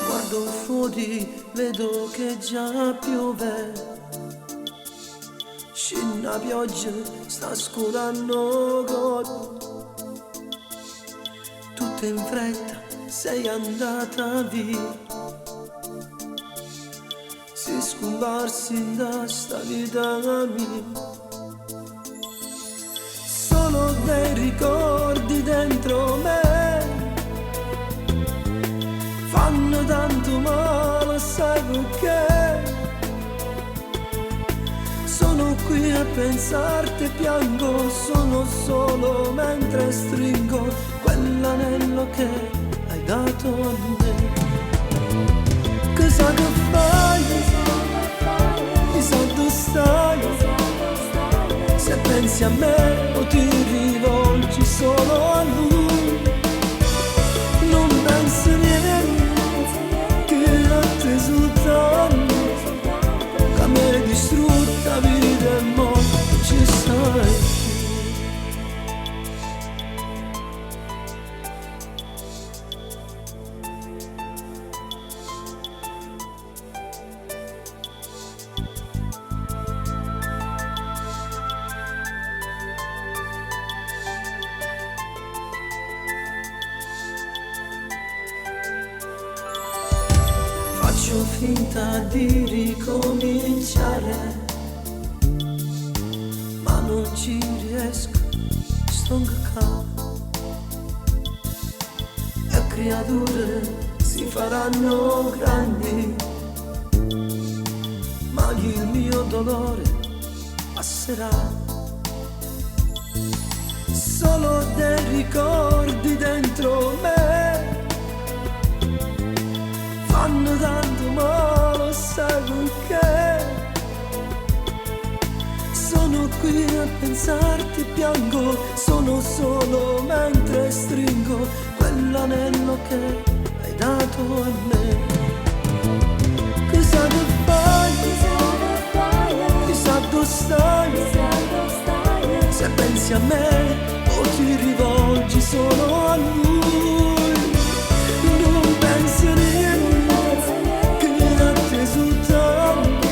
Guardo fuori, vedo che già piove. Scina pioggia, sta scurando corpo. Tutto in fretta, sei andata via. Sei scomparsi da sta vita mia. Solo dei ricordi dentro me fanno tanto male, sai perché? Sono qui a pensarti e piango, sono solo mentre stringo quell'anello che hai dato a me. Cosa che fai? Chissà dove stai? Se pensi a me o ti rivolgi solo a lui, non pensi niente soltanto che mi hai distrutta vita e mo ci stai. Faccio finta di ricominciare, ma non ci riesco, sto calmo. Le creature si faranno grandi, ma il mio dolore passerà. Solo dei ricordi dentro me fanno tanto male, sai perché? Sono qui a pensarti e piango, sono solo mentre stringo quell'anello che hai dato a me. Cosa che fai? Chissà dove stai? Se pensi a me o ti rivolgi solo a lui, non pensi a niente soltanto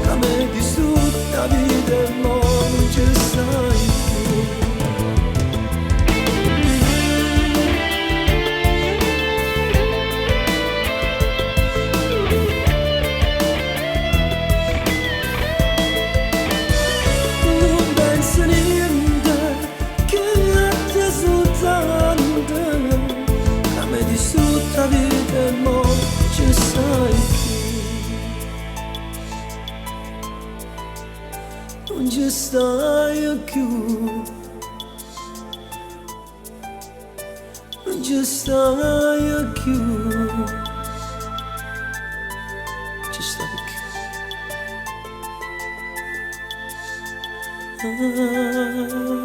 che mi hai distrutta vita e mo non ci stai più. Non pensi niente che a te soltanto che mi hai distrutta vita e mo ci stai più. Non ci stai più, non ci stai più, ci stai più,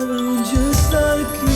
non ci stai più.